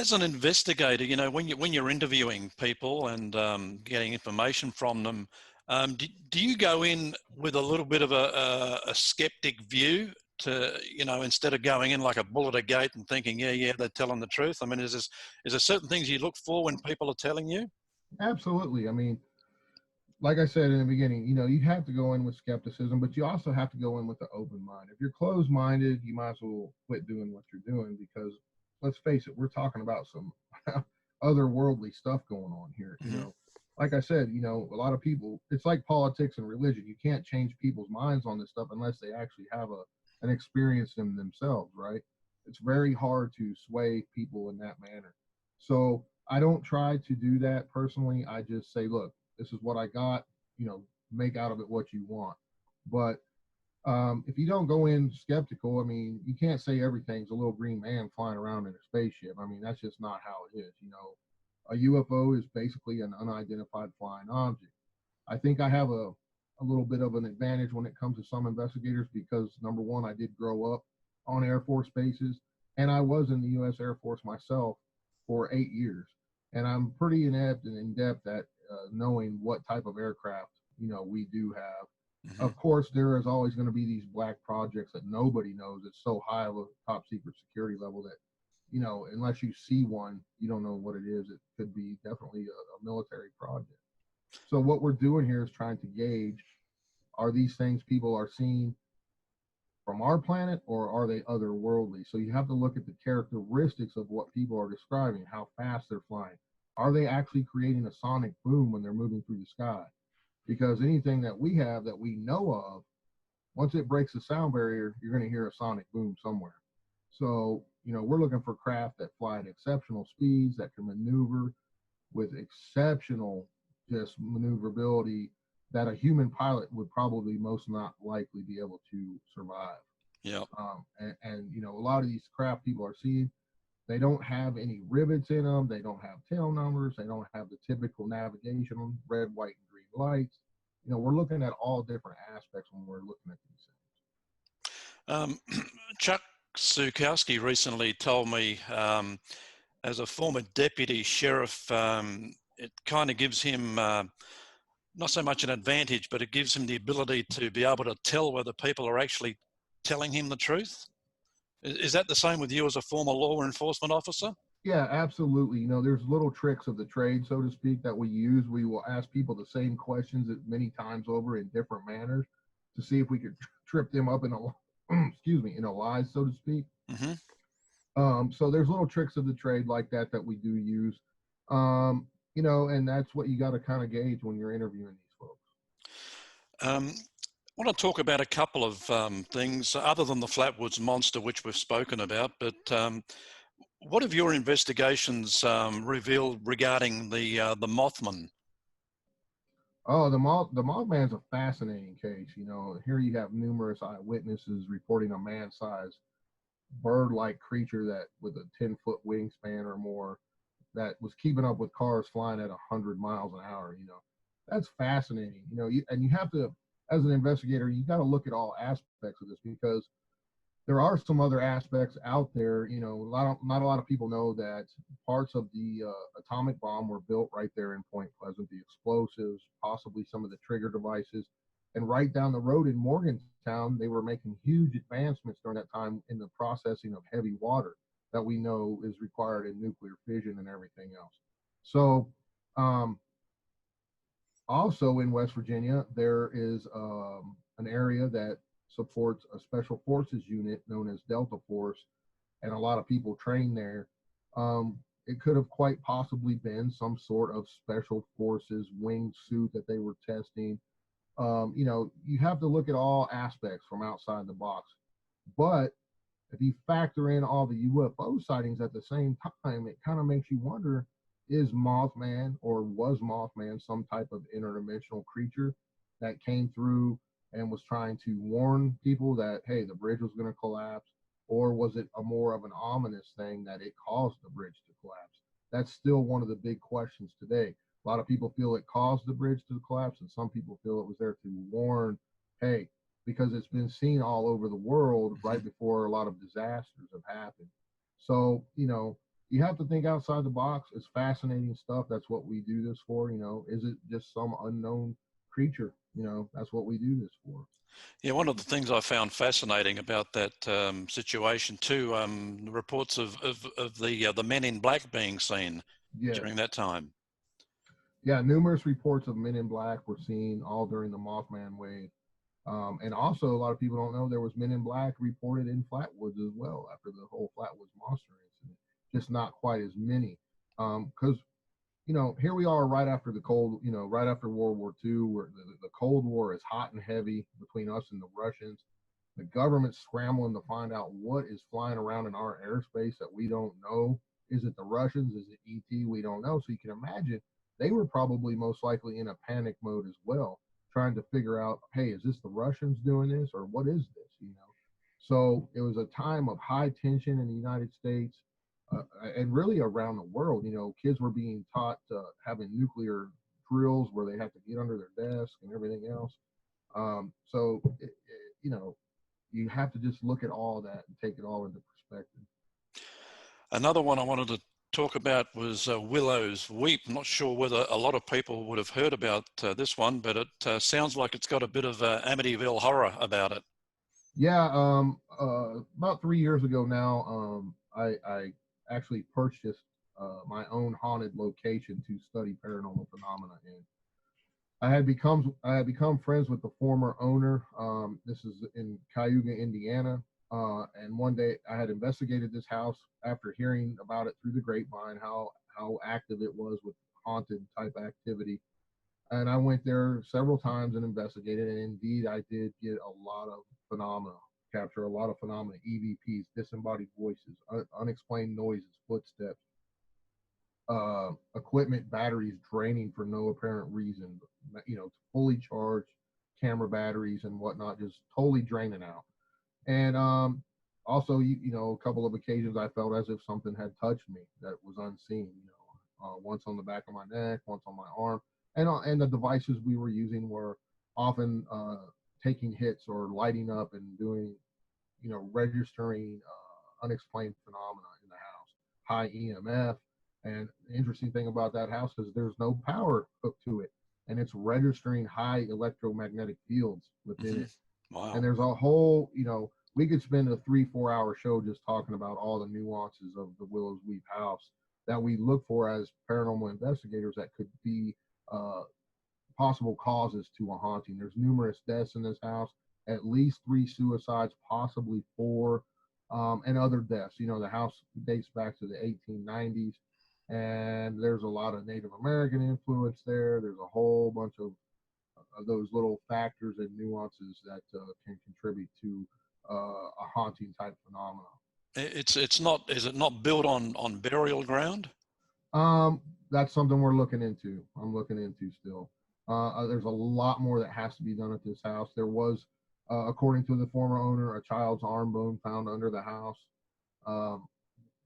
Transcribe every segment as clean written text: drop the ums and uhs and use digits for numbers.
As an investigator, when you're interviewing people and getting information from them, do you go in with a little bit of a skeptic view to, instead of going in like a bull at a gate and thinking, yeah, they're telling the truth? I mean, is there certain things you look for when people are telling you? Absolutely. I mean, like I said in the beginning, you have to go in with skepticism, but you also have to go in with an open mind. If you're closed-minded, you might as well quit doing what you're doing, because let's face it, we're talking about some otherworldly stuff going on here. Mm-hmm. Like I said, a lot of people, it's like politics and religion. You can't change people's minds on this stuff unless they actually have an experience in themselves, right? It's very hard to sway people in that manner. So I don't try to do that personally. I just say, look, this is what I got, make out of it what you want. But if you don't go in skeptical, I mean, you can't say everything's a little green man flying around in a spaceship. I mean, that's just not how it is. A UFO is basically an unidentified flying object. I think I have a little bit of an advantage when it comes to some investigators because, number one, I did grow up on Air Force bases, and I was in the U.S. Air Force myself for 8 years. And I'm pretty inept and in-depth at knowing what type of aircraft, we do have. Mm-hmm. Of course, there is always going to be these black projects that nobody knows. It's so high of a top secret security level that, unless you see one, you don't know what it is. It could be definitely a military project. So what we're doing here is trying to gauge, are these things people are seeing from our planet, or are they otherworldly? So you have to look at the characteristics of what people are describing, how fast they're flying. Are they actually creating a sonic boom when they're moving through the sky? Because anything that we have that we know of, once it breaks the sound barrier, you're going to hear a sonic boom somewhere. So, we're looking for craft that fly at exceptional speeds, that can maneuver with exceptional just maneuverability that a human pilot would probably most not likely be able to survive. Yeah. And a lot of these craft people are seeing, they don't have any rivets in them. They don't have tail numbers. They don't have the typical navigation, red, white, and green lights. We're looking at all different aspects when we're looking at these things. Chuck Sukowski recently told me, as a former deputy sheriff, it kind of gives him not so much an advantage, but it gives him the ability to be able to tell whether people are actually telling him the truth. Is that the same with you as a former law enforcement officer? Yeah, absolutely. There's little tricks of the trade, so to speak, that we use. We will ask people the same questions many times over in different manners to see if we could trip them up in a lie, so to speak. Mm-hmm. So there's little tricks of the trade like that we do use. And that's what you got to kind of gauge when you're interviewing these folks. I want to talk about a couple of things other than the Flatwoods Monster, which we've spoken about, but what have your investigations revealed regarding the Mothman? Oh, the Mothman's a fascinating case. Here you have numerous eyewitnesses reporting a man-sized bird-like creature that with a 10-foot wingspan or more that was keeping up with cars flying at 100 miles an hour. That's fascinating. And you have to, as an investigator, you got to look at all aspects of this, because there are some other aspects out there. Not a lot of people know that parts of the atomic bomb were built right there in Point Pleasant, the explosives, possibly some of the trigger devices. And right down the road in Morgantown, they were making huge advancements during that time in the processing of heavy water that we know is required in nuclear fission and everything else. So, also in West Virginia, there is an area that supports a special forces unit known as Delta Force, and a lot of people train there. It could have quite possibly been some sort of special forces wingsuit that they were testing. You have to look at all aspects from outside the box. But if you factor in all the UFO sightings at the same time, it kind of makes you wonder, is Mothman, or was Mothman, some type of interdimensional creature that came through and was trying to warn people that, hey, the bridge was going to collapse? Or was it a more of an ominous thing that it caused the bridge to collapse? That's still one of the big questions today. A lot of people feel it caused the bridge to collapse, and some people feel it was there to warn, hey, because it's been seen all over the world right before a lot of disasters have happened. So, you have to think outside the box. It's fascinating stuff. That's what we do this for. Is it just some unknown creature? That's what we do this for. Yeah, one of the things I found fascinating about that situation too, the reports of the men in black being seen Yes. during that time. Yeah, numerous reports of men in black were seen all during the Mothman wave. And also, a lot of people don't know there was men in black reported in Flatwoods as well after the whole Flatwoods monster incident. Just not quite as many. Because, here we are right after right after World War II, where the Cold War is hot and heavy between us and the Russians. The government's scrambling to find out what is flying around in our airspace that we don't know. Is it the Russians? Is it ET? We don't know. So you can imagine they were probably most likely in a panic mode as well, trying to figure out, hey, is this the Russians doing this or what is this? So it was a time of high tension in the United States and really around the world. Kids were being taught having nuclear drills where they have to get under their desk and everything else. So you have to just look at all that and take it all into perspective. Another one I wanted to talk about was Willows Wee. I'm not sure whether a lot of people would have heard about this one, but it sounds like it's got a bit of Amityville horror about it. Yeah, about 3 years ago now, I actually purchased my own haunted location to study paranormal phenomena in. I had become friends with the former owner. This is in Cayuga, Indiana. And one day I had investigated this house after hearing about it through the grapevine, how active it was with haunted type activity. And I went there several times and investigated, and indeed I did get a lot of phenomena, capture a lot of phenomena, EVPs, disembodied voices, unexplained noises, footsteps, equipment batteries draining for no apparent reason, fully charged camera batteries and whatnot, just totally draining out. And also, a couple of occasions I felt as if something had touched me that was unseen, once on the back of my neck, once on my arm. And the devices we were using were often taking hits or lighting up and doing, registering unexplained phenomena in the house, high EMF. And the interesting thing about that house is there's no power hooked to it, and it's registering high electromagnetic fields within it. Wow. And there's a whole, we could spend a 3-4 hour show just talking about all the nuances of the Willows Wee house that we look for as paranormal investigators that could be possible causes to a haunting. There's numerous deaths in this house, at least 3 suicides, possibly 4, and other deaths. The house dates back to the 1890s, and there's a lot of Native American influence there. There's a whole bunch of those little factors and nuances that can contribute to a haunting type phenomenon. It's not. Is it not built on burial ground? That's something we're looking into. I'm looking into still. There's a lot more that has to be done at this house. There was, according to the former owner, a child's arm bone found under the house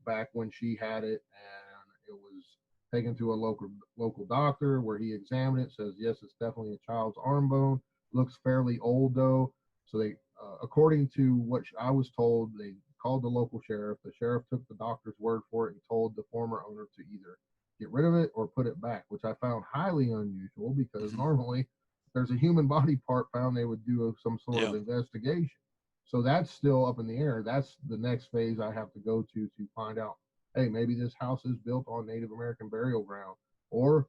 back when she had it, and it was taken to a local doctor where he examined it. Says yes, it's definitely a child's arm bone. Looks fairly old though. So they, according to what I was told, they called the local sheriff. The sheriff took the doctor's word for it and told the former owner to either get rid of it or put it back, which I found highly unusual because normally if there's a human body part found, they would do some sort of investigation. So that's still up in the air. That's the next phase I have to go to find out, hey, maybe this house is built on Native American burial ground. Or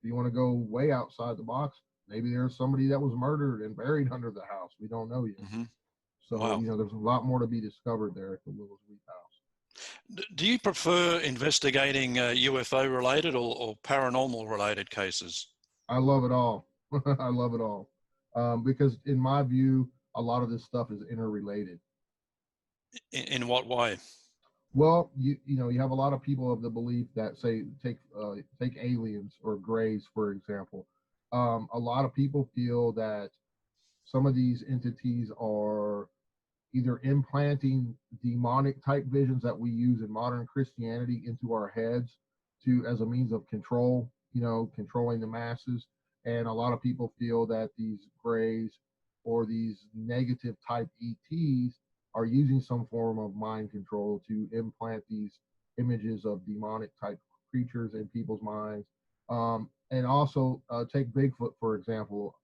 if you want to go way outside the box, maybe there's somebody that was murdered and buried under the house. We don't know yet. So, there's a lot more to be discovered there at the Willows Wee house. Do you prefer investigating UFO related or paranormal related cases? I love it all. I love it all. Because in my view, a lot of this stuff is interrelated. In what way? Well, you have a lot of people of the belief that say take aliens or grays, for example. A lot of people feel that some of these entities are either implanting demonic type visions that we use in modern Christianity into our heads as a means of control, controlling the masses. And a lot of people feel that these grays or these negative type ETs are using some form of mind control to implant these images of demonic type creatures in people's minds. And also take Bigfoot, for example.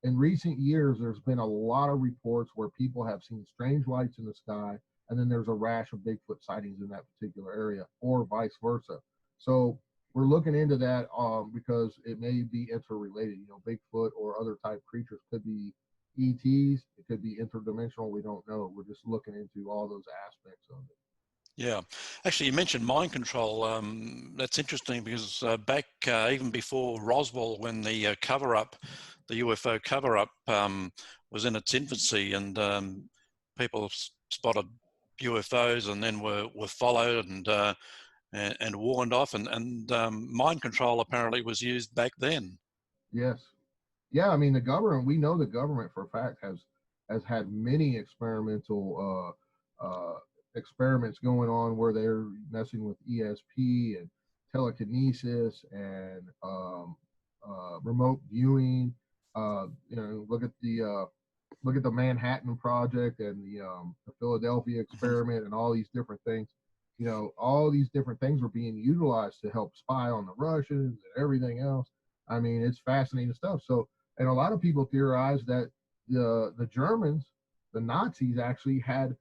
In recent years, there's been a lot of reports where people have seen strange lights in the sky, and then there's a rash of Bigfoot sightings in that particular area, or vice versa. So we're looking into that because it may be interrelated. You know, Bigfoot or other type creatures could be ETs, it could be interdimensional. We don't know. We're just looking into all those aspects of it. Yeah, actually, you mentioned mind control. That's interesting because back even before Roswell, when the cover-up, the UFO cover-up was in its infancy, and people spotted UFOs and then were followed and warned off, and mind control apparently was used back then. Yes. Yeah, I mean the government. We know the government for a fact has had many experiments going on where they're messing with ESP and telekinesis and remote viewing. You know, look at the Manhattan Project and the Philadelphia experiment and all these different things. You know, all these different things were being utilized to help spy on the Russians and everything else. I mean, it's fascinating stuff. So, and a lot of people theorize that the Germans, the Nazis, actually had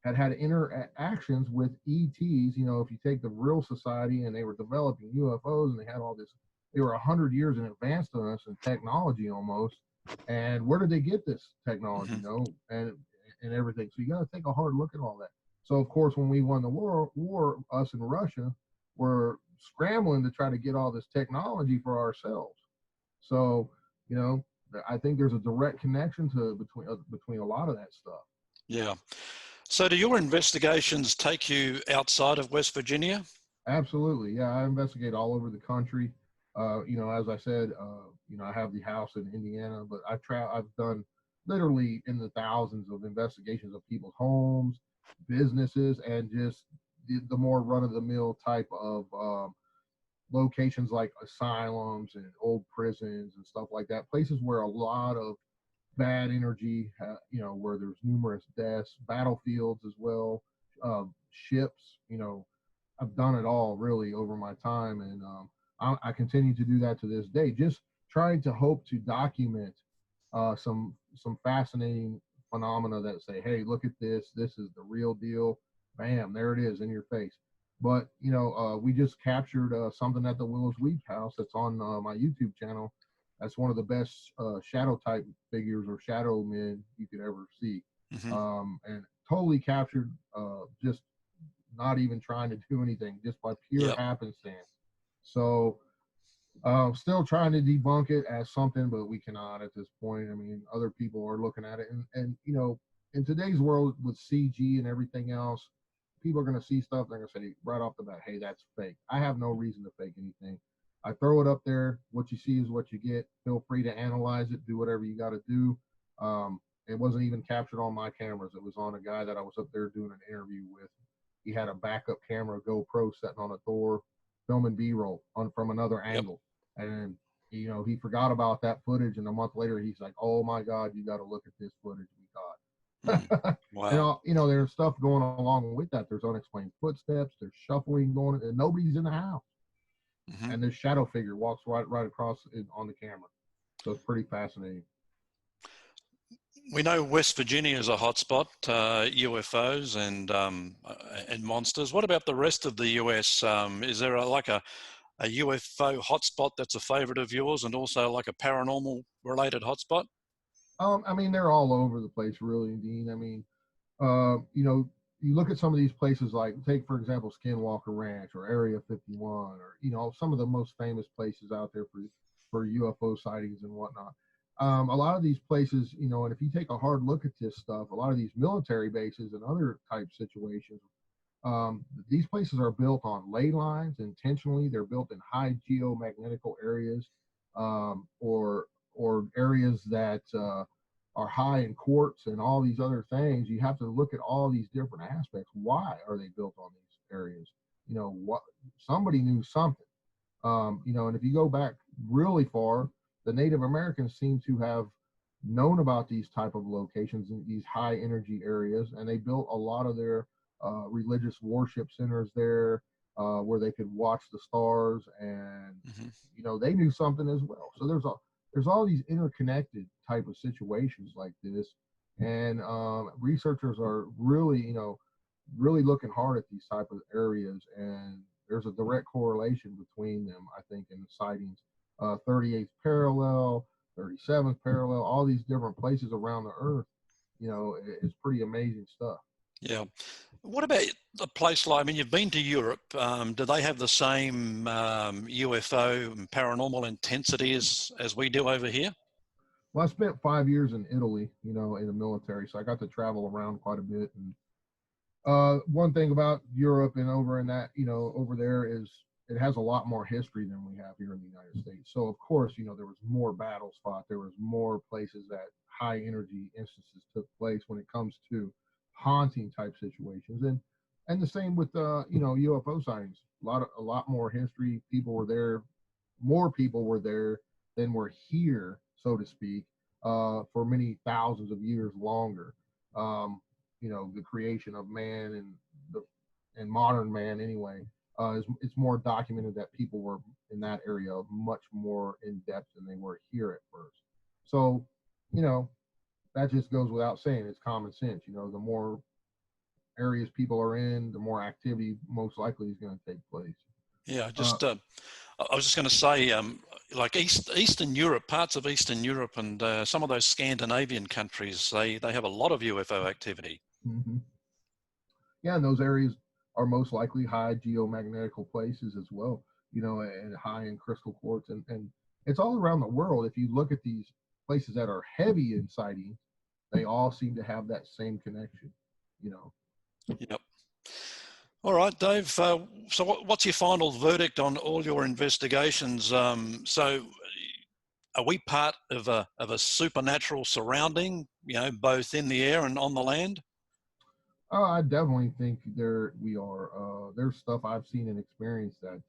interactions with ETs. You know, if you take the real society and they were developing UFOs and they had all this, they were 100 years in advance of us in technology almost. And where did they get this technology? You know, and everything. So you got to take a hard look at all that. So of course, when we won the war, us and Russia were scrambling to try to get all this technology for ourselves. So, you know, I think there's a direct connection between a lot of that stuff. Yeah. So do your investigations take you outside of West Virginia? Absolutely. Yeah, I investigate all over the country. You know, as I said, you know, I have the house in Indiana, but I've done literally in the thousands of investigations of people's homes, businesses, and just the more run-of-the-mill type of locations like asylums and old prisons and stuff like that. Places where a lot of bad energy, you know, where there's numerous deaths, battlefields as well, ships. You know, I've done it all really over my time, and I continue to do that to this day. Just trying to hope to document some fascinating phenomena that say, hey, look at this. This is the real deal. Bam, there it is in your face. But you know, we just captured something at the Willows Wee house that's on my YouTube channel. That's one of the best shadow type figures or shadow men you could ever see, and totally captured, just not even trying to do anything, just by pure happenstance. So still trying to debunk it as something, but we cannot at this point. I mean, other people are looking at it, and you know, in today's world with CG and everything else, people are going to see stuff. They're going to say right off the bat, hey, that's fake. I have no reason to fake anything. I throw it up there. What you see is what you get. Feel free to analyze it. Do whatever you got to do. It wasn't even captured on my cameras. It was on a guy that I was up there doing an interview with. He had a backup camera, GoPro, sitting on a door, filming B-roll from another angle. And, you know, he forgot about that footage. And a month later, he's like, oh, my God, you got to look at this footage we got. Wow. And, you know, there's stuff going along with that. There's unexplained footsteps. There's shuffling going, and nobody's in the house. And this shadow figure walks right across on the camera. So it's pretty fascinating. We know West Virginia is a hotspot, UFOs and monsters. What about the rest of the US? Is there a UFO hotspot that's a favorite of yours, and also like a paranormal related hotspot? I mean, they're all over the place, really, Dean. I mean, you know, you look at some of these places, like take for example Skinwalker Ranch or Area 51, or you know, some of the most famous places out there for UFO sightings and whatnot. A lot of these places, you know, and if you take a hard look at this stuff, a lot of these military bases and other type situations, these places are built on ley lines intentionally. They're built in high geomagnetical areas, or areas that are high in quartz and all these other things. You have to look at all these different aspects. Why are they built on these areas? You know, what somebody knew something. You know, and if you go back really far, the Native Americans seem to have known about these type of locations in these high energy areas, and they built a lot of their religious worship centers there, where they could watch the stars, and Mm-hmm. you know, they knew something as well. So there's all these interconnected type of situations like this, and researchers are really, you know, really looking hard at these type of areas, and there's a direct correlation between them, I think, in the sightings. 38th parallel, 37th parallel, all these different places around the earth. You know, it's pretty amazing stuff. Yeah. What about a place like, I mean, you've been to Europe. Do they have the same UFO and paranormal intensity as we do over here? Well, I spent 5 years in Italy, you know, in the military, so I got to travel around quite a bit. And one thing about Europe and over in that, you know, over there is it has a lot more history than we have here in the United States. So of course, you know, there was more battles fought. There was more places that high energy instances took place when it comes to haunting type situations. And the same with you know, UFO sightings. A lot more history. People were there. More people were there than were here, so to speak, for many thousands of years longer. You know, the creation of man and modern man anyway, it's more documented that people were in that area much more in depth than they were here at first. So, you know, that just goes without saying. It's common sense. You know, the more areas people are in, the more activity most likely is going to take place. Yeah, I was just going to say, like Eastern Europe, parts of Eastern Europe, and some of those Scandinavian countries, they have a lot of UFO activity. Mm-hmm. Yeah, and those areas are most likely high geomagnetical places as well, you know, and high in crystal quartz. And it's all around the world. If you look at these places that are heavy in sightings, they all seem to have that same connection, you know. Yep. All right, Dave. So what's your final verdict on all your investigations? So are we part of a supernatural surrounding, you know, both in the air and on the land? I definitely think we are. There's stuff I've seen and experienced that,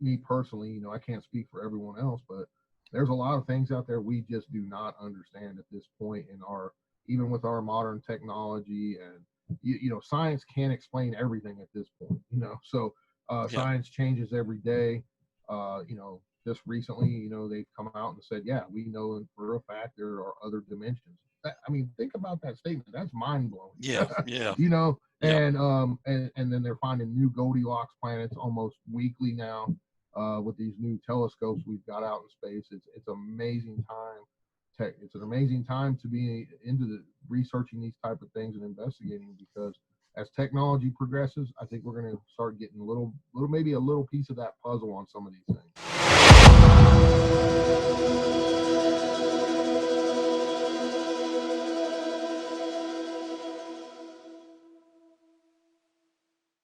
me personally, you know, I can't speak for everyone else, but there's a lot of things out there we just do not understand at this point in our, even with our modern technology. And you know, science can't explain everything at this point, you know. So Yeah. science changes every day. You know, just recently, you know, they've come out and said, yeah, we know for a fact there are other dimensions. I mean, think about that statement. That's mind blowing. Yeah. Yeah. You know, Yeah. and then they're finding new Goldilocks planets almost weekly now, with these new telescopes we've got out in space. It's amazing time. It's an amazing time to be into the researching these type of things and investigating, because as technology progresses, I think we're going to start getting maybe a little piece of that puzzle on some of these things.